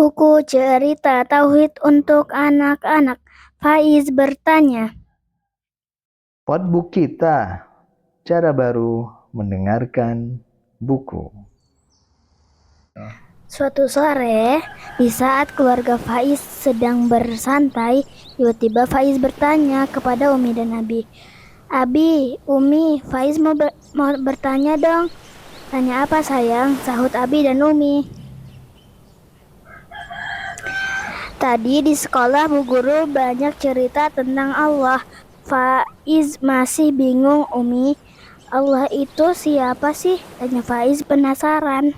Buku cerita tauhid untuk anak-anak. Faiz bertanya. Podbook kita, cara baru mendengarkan buku. Suatu sore, di saat keluarga Faiz sedang bersantai, tiba-tiba Faiz bertanya kepada Umi dan Abi. Abi, Umi, Faiz mau bertanya dong. Tanya apa sayang? Sahut Abi dan Umi. Tadi di sekolah Bu Guru banyak cerita tentang Allah. Faiz masih bingung, Umi. Allah itu siapa sih? Tanya Faiz penasaran.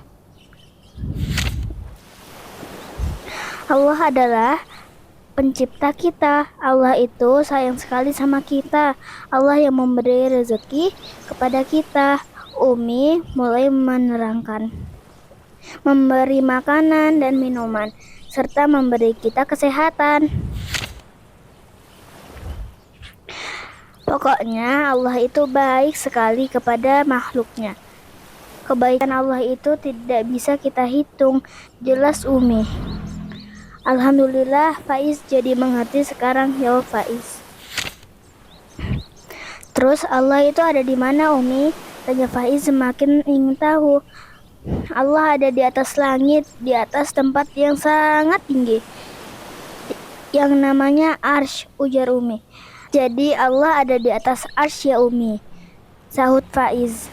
Allah adalah pencipta kita. Allah itu sayang sekali sama kita. Allah yang memberi rezeki kepada kita. Umi mulai menerangkan. Memberi makanan dan minuman, serta memberi kita kesehatan. Pokoknya Allah itu baik sekali kepada makhluknya. Kebaikan Allah itu tidak bisa kita hitung. Jelas Umi. Alhamdulillah Faiz jadi mengerti sekarang, jawab Faiz. Terus Allah itu ada di mana Umi? Tanya Faiz semakin ingin tahu. Allah ada di atas langit, di atas tempat yang sangat tinggi, yang namanya Arsy, ujar Umi. Jadi Allah ada di atas Arsy ya Umi, sahut Faiz.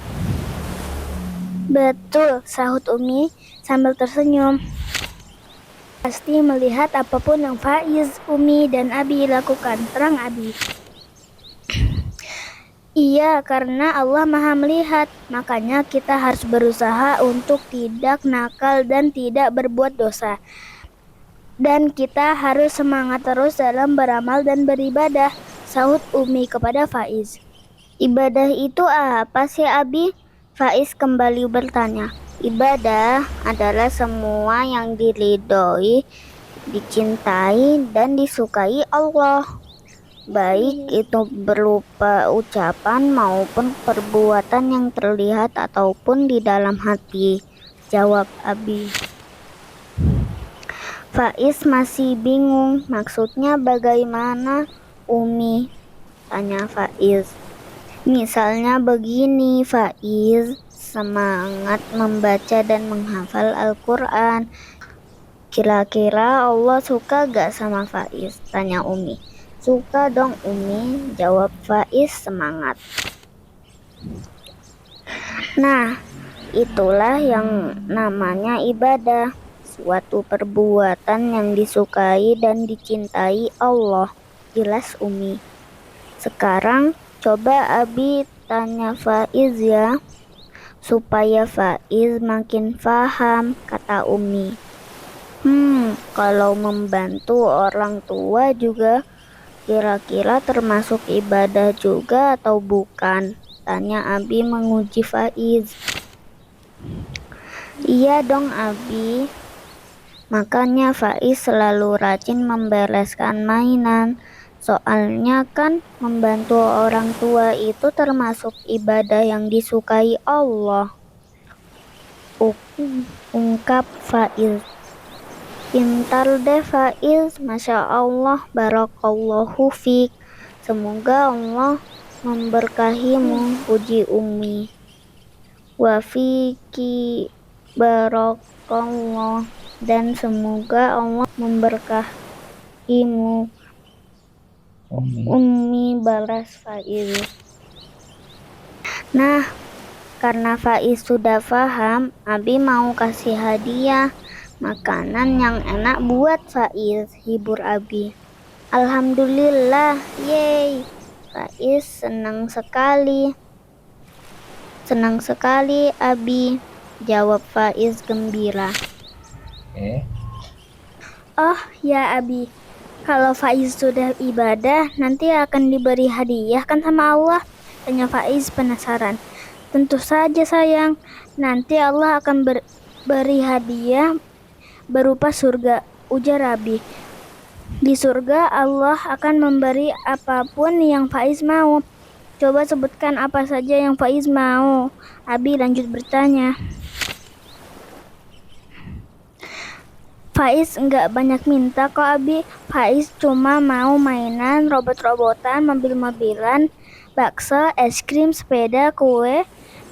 Betul, sahut Umi sambil tersenyum. Pasti melihat apapun yang Faiz, Umi, dan Abi lakukan, terang Abi. Iya, karena Allah Maha melihat, makanya kita harus berusaha untuk tidak nakal dan tidak berbuat dosa. Dan kita harus semangat terus dalam beramal dan beribadah, sahut Umi kepada Faiz. Ibadah itu apa sih Abi? Faiz kembali bertanya. Ibadah adalah semua yang diridhoi, dicintai, dan disukai Allah. Baik itu berupa ucapan maupun perbuatan yang terlihat ataupun di dalam hati, jawab Abi. Faiz masih bingung, maksudnya bagaimana Umi? Tanya Faiz. Misalnya begini Faiz, semangat membaca dan menghafal Al-Quran. Kira-kira Allah suka gak sama Faiz? Tanya Umi. Suka dong Umi, jawab Faiz semangat. Nah, itulah yang namanya ibadah, suatu perbuatan yang disukai dan dicintai Allah, jelas Umi. Sekarang coba Abi tanya Faiz ya, supaya Faiz makin paham, kata Umi. Kalau membantu orang tua juga kira-kira termasuk ibadah juga atau bukan? Tanya Abi menguji Faiz. Iya dong Abi. Makanya Faiz selalu rajin membereskan mainan. Soalnya kan membantu orang tua itu termasuk ibadah yang disukai Allah, ungkap Faiz. Pintar deh Faiz, Masya Allah, barakallahu fiq. Semoga Allah memberkahimu, puji Umi. Wa fiki barakallah, dan semoga Allah memberkahimu, Umi, balas Faiz. Nah, karena Faiz sudah paham, Abi mau kasih hadiah makanan yang enak buat Faiz, hibur Abi. Alhamdulillah, yeay. Faiz senang sekali. Senang sekali Abi, jawab Faiz gembira. Oh ya Abi, kalau Faiz sudah ibadah, nanti akan diberi hadiah kan sama Allah? Tanya Faiz penasaran. Tentu saja sayang, nanti Allah akan beri hadiah berupa surga, ujar Abi. Di surga Allah akan memberi apapun yang Faiz mau. Coba sebutkan apa saja yang Faiz mau. Abi lanjut bertanya. Faiz nggak banyak minta kok Abi. Faiz cuma mau mainan, robot-robotan, mobil-mobilan, bakso, es krim, sepeda, kue,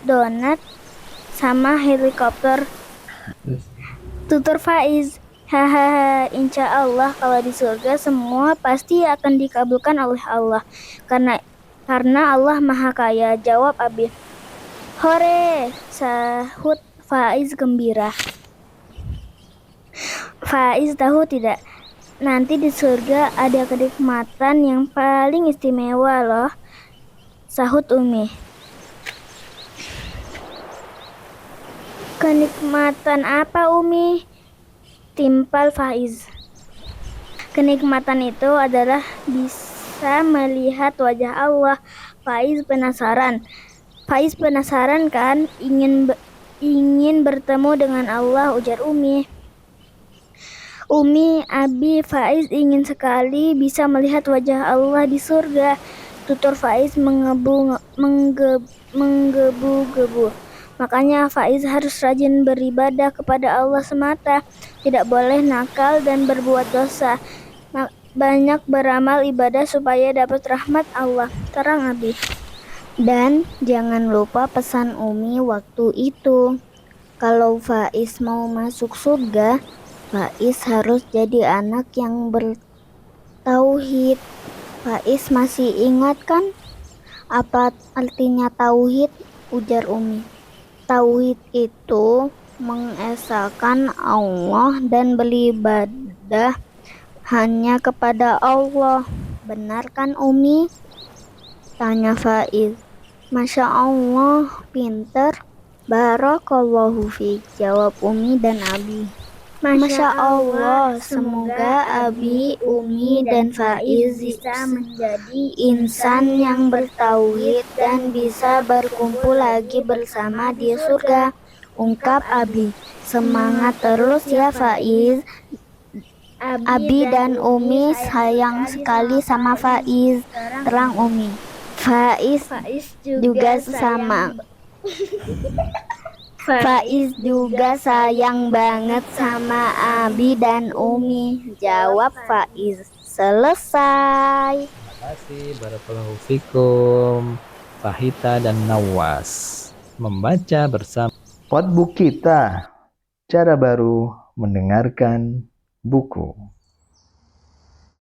donat, sama helikopter. Tutur Faiz. Hahaha, insya Allah kalau di surga semua pasti akan dikabulkan oleh Allah. Karena Allah Maha Kaya, jawab Abi. Hore, sahut Faiz gembira. Faiz tahu tidak, nanti di surga ada kenikmatan yang paling istimewa loh, sahut Umi. Kenikmatan apa Umi? Timpal Faiz. Kenikmatan itu adalah bisa melihat wajah Allah. Faiz penasaran kan? Ingin bertemu dengan Allah, ujar Umi. Umi, Abi, Faiz ingin sekali bisa melihat wajah Allah di surga. Tutur Faiz menggebu-gebu. Makanya Faiz harus rajin beribadah kepada Allah semata. Tidak boleh nakal dan berbuat dosa. Banyak beramal ibadah supaya dapat rahmat Allah. Terang Abi. Dan jangan lupa pesan Umi waktu itu. Kalau Faiz mau masuk surga, Faiz harus jadi anak yang bertauhid. Faiz masih ingat kan apa artinya tauhid? Ujar Umi. Tauhid itu mengesahkan Allah dan beribadah hanya kepada Allah. Benar kan Umi? Tanya Faiz. Masya Allah, pinter. Barakallahu fiik, jawab Umi dan Abi. Masya Allah, semoga Abi, Umi, dan Faiz bisa menjadi insan yang bertauhid dan bisa berkumpul lagi bersama di surga, ungkap Abi. Semangat terus ya Faiz. Abi dan Umi sayang sekali sama Faiz, terang Umi. Faiz juga sayang banget sama Abi dan Umi, jawab Faiz. Selesai. Terima kasih, barakallahu fikum, Fahita dan Nawas. Membaca bersama. Podbook kita, cara baru mendengarkan buku.